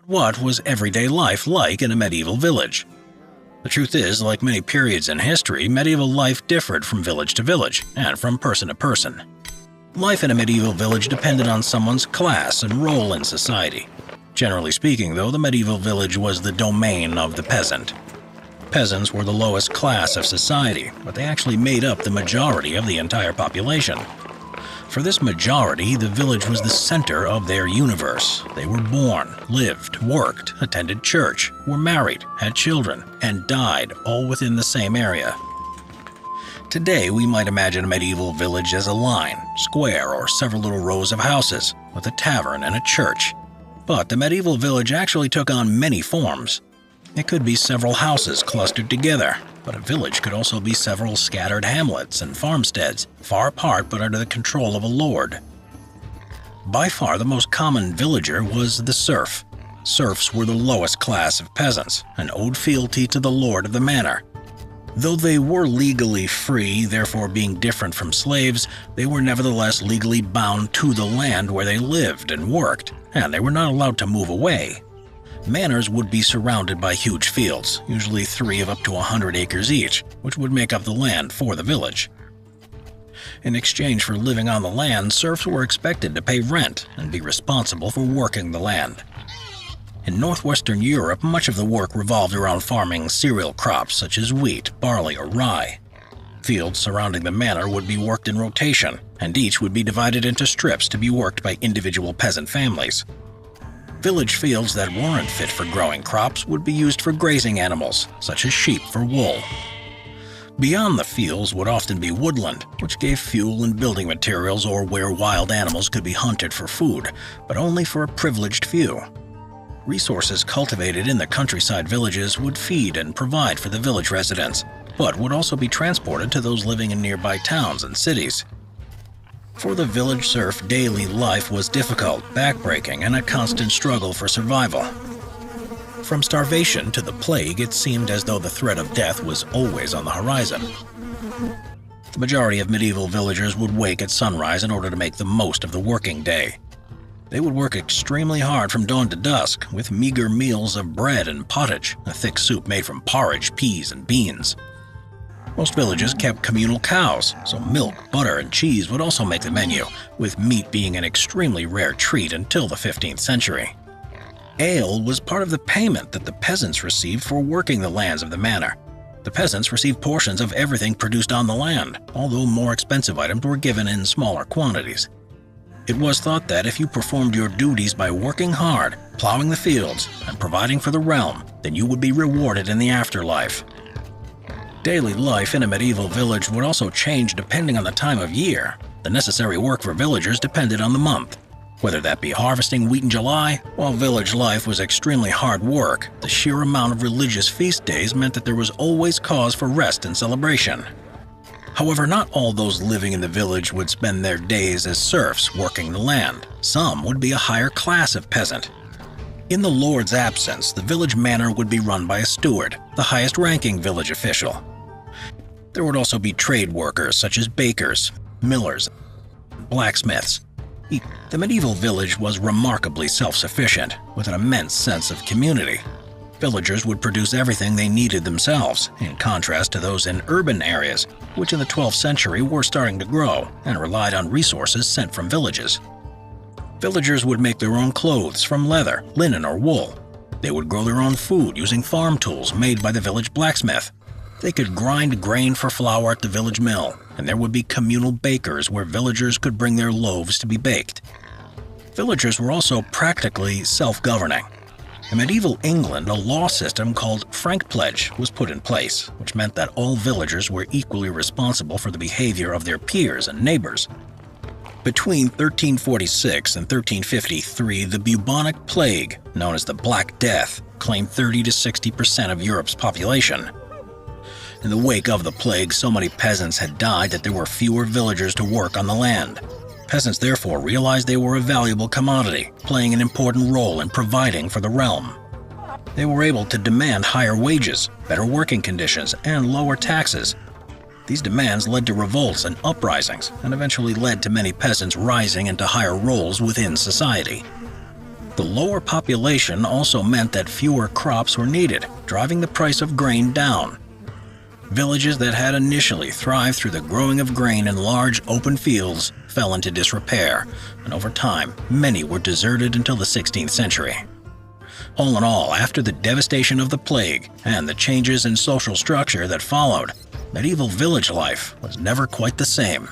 What was everyday life like in a medieval village? The truth is, like many periods in history, medieval life differed from village to village and from person to person. Life in a medieval village depended on someone's class and role in society. Generally speaking, though, the medieval village was the domain of the peasant. Peasants were the lowest class of society, but they actually made up the majority of the entire population. For this majority, the village was the center of their universe. They were born, lived, worked, attended church, were married, had children, and died all within the same area. Today, we might imagine a medieval village as a line, square, or several little rows of houses, with a tavern and a church. But the medieval village actually took on many forms. It could be several houses clustered together, but a village could also be several scattered hamlets and farmsteads, far apart but under the control of a lord. By far the most common villager was the serf. Serfs were the lowest class of peasants, and owed fealty to the lord of the manor. Though they were legally free, therefore being different from slaves, they were nevertheless legally bound to the land where they lived and worked, and they were not allowed to move away. Manors would be surrounded by huge fields, usually 3 of up to 100 acres each, which would make up the land for the village. In exchange for living on the land, serfs were expected to pay rent and be responsible for working the land. In northwestern Europe, much of the work revolved around farming cereal crops such as wheat, barley, or rye. Fields surrounding the manor would be worked in rotation, and each would be divided into strips to be worked by individual peasant families. Village fields that weren't fit for growing crops would be used for grazing animals, such as sheep for wool. Beyond the fields would often be woodland, which gave fuel and building materials or where wild animals could be hunted for food, but only for a privileged few. Resources cultivated in the countryside villages would feed and provide for the village residents, but would also be transported to those living in nearby towns and cities. For the village serf, daily life was difficult, backbreaking, and a constant struggle for survival. From starvation to the plague, it seemed as though the threat of death was always on the horizon. The majority of medieval villagers would wake at sunrise in order to make the most of the working day. They would work extremely hard from dawn to dusk, with meager meals of bread and pottage, a thick soup made from porridge, peas, and beans. Most villages kept communal cows, so milk, butter, and cheese would also make the menu, with meat being an extremely rare treat until the 15th century. Ale was part of the payment that the peasants received for working the lands of the manor. The peasants received portions of everything produced on the land, although more expensive items were given in smaller quantities. It was thought that if you performed your duties by working hard, plowing the fields, and providing for the realm, then you would be rewarded in the afterlife. Daily life in a medieval village would also change depending on the time of year. The necessary work for villagers depended on the month. Whether that be harvesting wheat in July, while village life was extremely hard work, the sheer amount of religious feast days meant that there was always cause for rest and celebration. However, not all those living in the village would spend their days as serfs working the land. Some would be a higher class of peasant. In the lord's absence, the village manor would be run by a steward, the highest-ranking village official. There would also be trade workers such as bakers, millers, and blacksmiths. The medieval village was remarkably self-sufficient, with an immense sense of community. Villagers would produce everything they needed themselves, in contrast to those in urban areas, which in the 12th century were starting to grow and relied on resources sent from villages. Villagers would make their own clothes from leather, linen, or wool. They would grow their own food using farm tools made by the village blacksmith. They could grind grain for flour at the village mill, and there would be communal bakers where villagers could bring their loaves to be baked. Villagers were also practically self-governing. In medieval England, a law system called frank pledge was put in place, which meant that all villagers were equally responsible for the behavior of their peers and neighbors. Between 1346 and 1353, the bubonic plague, known as the Black Death, claimed 30 to 60% of Europe's population. In the wake of the plague, so many peasants had died that there were fewer villagers to work on the land. Peasants therefore realized they were a valuable commodity, playing an important role in providing for the realm. They were able to demand higher wages, better working conditions, and lower taxes. These demands led to revolts and uprisings, and eventually led to many peasants rising into higher roles within society. The lower population also meant that fewer crops were needed, driving the price of grain down. Villages that had initially thrived through the growing of grain in large open fields fell into disrepair, and over time, many were deserted until the 16th century. All in all, after the devastation of the plague and the changes in social structure that followed, medieval village life was never quite the same.